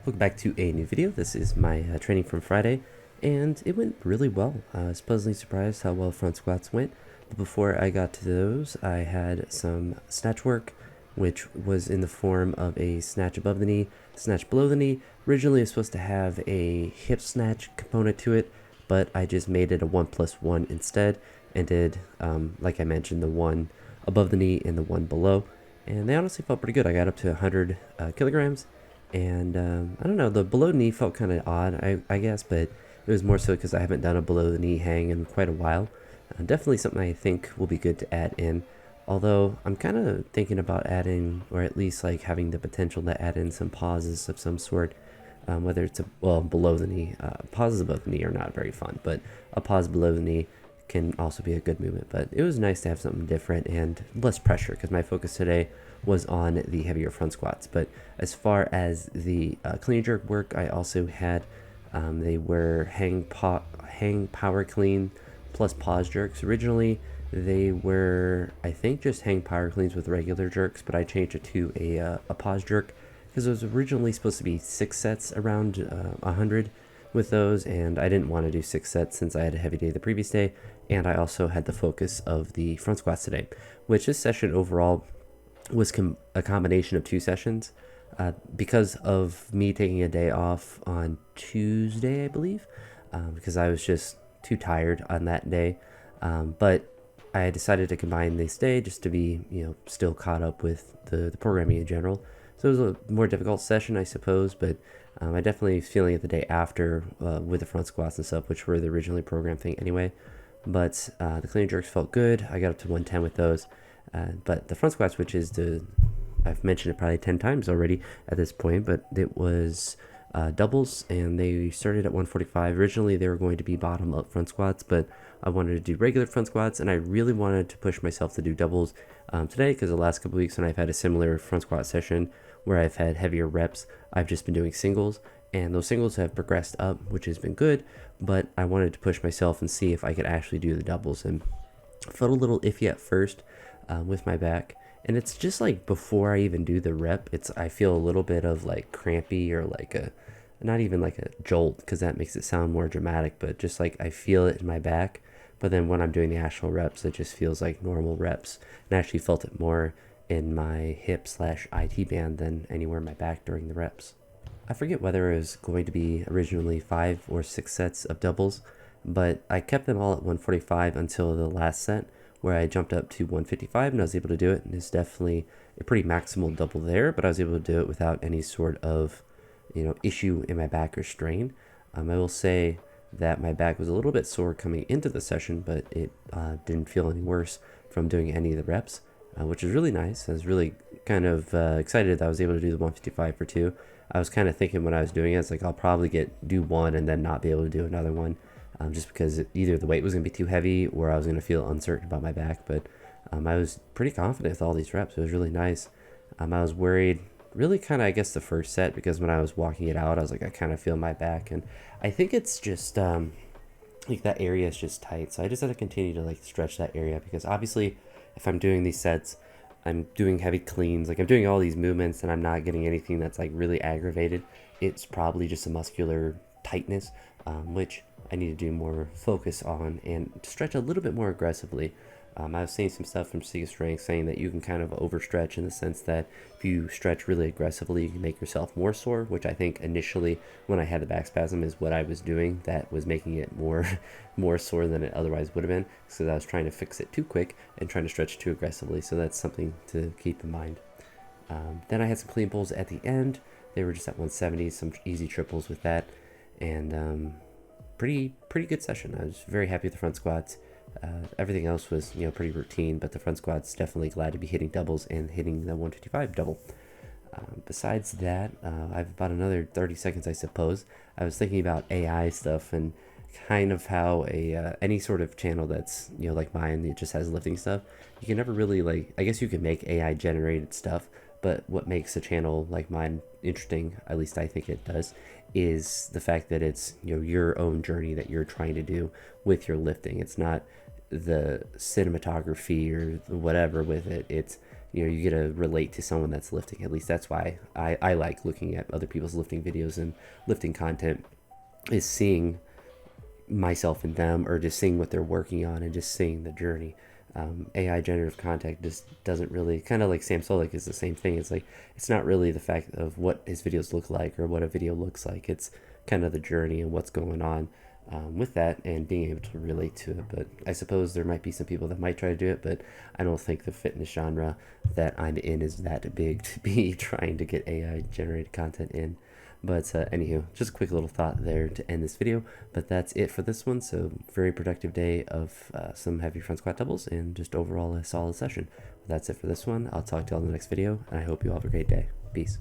Welcome back to a new video. This is my training from Friday, and it went really well. I was pleasantly surprised how well front squats went. But before I got to those, I had some snatch work, which was in the form of a snatch above the knee, snatch below the knee. Originally, it was supposed to have a hip snatch component to it, but I just made it a 1+1 instead, and did, like I mentioned, the one above the knee and the one below. And they honestly felt pretty good. I got up to 100 kilograms. And I don't know, the below knee felt kind of odd, I guess, but it was more so because I haven't done a below the knee hang in quite a while. Definitely something I think will be good to add in. Although I'm kind of thinking about adding, or at least like having the potential to add in some pauses of some sort, whether it's below the knee. Pauses above the knee are not very fun, but a pause below the knee can also be a good movement. But it was nice to have something different and less pressure, because my focus today was on the heavier front squats. But as far as the clean jerk work, I also had they were hang power clean plus pause jerks. Originally they were, I think, just hang power cleans with regular jerks, but I changed it to a pause jerk because it was originally supposed to be 6 sets around 100 with those, and I didn't want to do 6 sets since I had a heavy day the previous day, and I also had the focus of the front squats today, which this session overall was a combination of 2 sessions. Because of me taking a day off on Tuesday, I believe, because I was just too tired on that day. But I decided to combine this day just to be, still caught up with the programming in general. So it was a more difficult session, I suppose, but I definitely feeling it the day after with the front squats and stuff, which were the originally programmed thing anyway. But the clean jerks felt good. I got up to 110 with those. But the front squats, which is I've mentioned it probably 10 times already at this point, but it was doubles, and they started at 145. Originally, they were going to be bottom up front squats, but I wanted to do regular front squats, and I really wanted to push myself to do doubles today, because the last couple weeks when I've had a similar front squat session where I've had heavier reps, I've just been doing singles, and those singles have progressed up, which has been good, but I wanted to push myself and see if I could actually do the doubles, and felt a little iffy at first with my back. And it's just like before I even do the rep, I feel a little bit of like crampy, or like not even like a jolt, because that makes it sound more dramatic, but just like I feel it in my back. But then when I'm doing the actual reps, it just feels like normal reps. And I actually felt it more in my hip/IT band than anywhere in my back during the reps. I forget whether it was going to be originally 5 or 6 sets of doubles, but I kept them all at 145 until the last set, where I jumped up to 155 and I was able to do it. And it's definitely a pretty maximal double there, but I was able to do it without any sort of, issue in my back or strain. I will say that my back was a little bit sore coming into the session, but it didn't feel any worse from doing any of the reps, which is really nice. I was really kind of excited that I was able to do the 155 for 2. I was kind of thinking when I was doing it, it's like I'll probably do one and then not be able to do another one. Just because either the weight was going to be too heavy or I was going to feel uncertain about my back. But I was pretty confident with all these reps. It was really nice. I was worried, really kind of, I guess, the first set, because when I was walking it out, I was like, I kind of feel my back. And I think it's just, like that area is just tight. So I just had to continue to like stretch that area, because obviously if I'm doing these sets, I'm doing heavy cleans, like I'm doing all these movements and I'm not getting anything that's like really aggravated. It's probably just a muscular tightness, which I need to do more focus on and stretch a little bit more aggressively. I was seeing some stuff from Seek Strength saying that you can kind of overstretch, in the sense that if you stretch really aggressively, you can make yourself more sore, which I think initially when I had the back spasm is what I was doing that was making it more sore than it otherwise would have been, because I was trying to fix it too quick and trying to stretch too aggressively. So that's something to keep in mind. Then I had some clean pulls at the end. They were just at 170, some easy triples with that, and pretty good session. I was very happy with the front squats. Everything else was pretty routine, but the front squats, definitely glad to be hitting doubles and hitting the 155 double. Besides that, I have about another 30 seconds, I suppose. I was thinking about AI stuff and kind of how any sort of channel that's like mine, it just has lifting stuff. You can never really I guess you can make AI generated stuff, but what makes a channel like mine interesting, at least I think it does, is the fact that it's your own journey that you're trying to do with your lifting. It's not the cinematography or whatever with it. It's you get to relate to someone that's lifting. At least that's why I like looking at other people's lifting videos and lifting content, is seeing myself in them, or just seeing what they're working on and just seeing the journey. AI generative content just doesn't really, kind of like Sam Solik is the same thing. It's like, it's not really the fact of what his videos look like or what a video looks like. It's kind of the journey and what's going on with that, and being able to relate to it. But I suppose there might be some people that might try to do it, but I don't think the fitness genre that I'm in is that big to be trying to get AI generated content in. But anywho, just a quick little thought there to end this video. But that's it for this one. So very productive day of some heavy front squat doubles and just overall a solid session. But that's it for this one. I'll talk to you all in the next video, and I hope you all have a great day. Peace.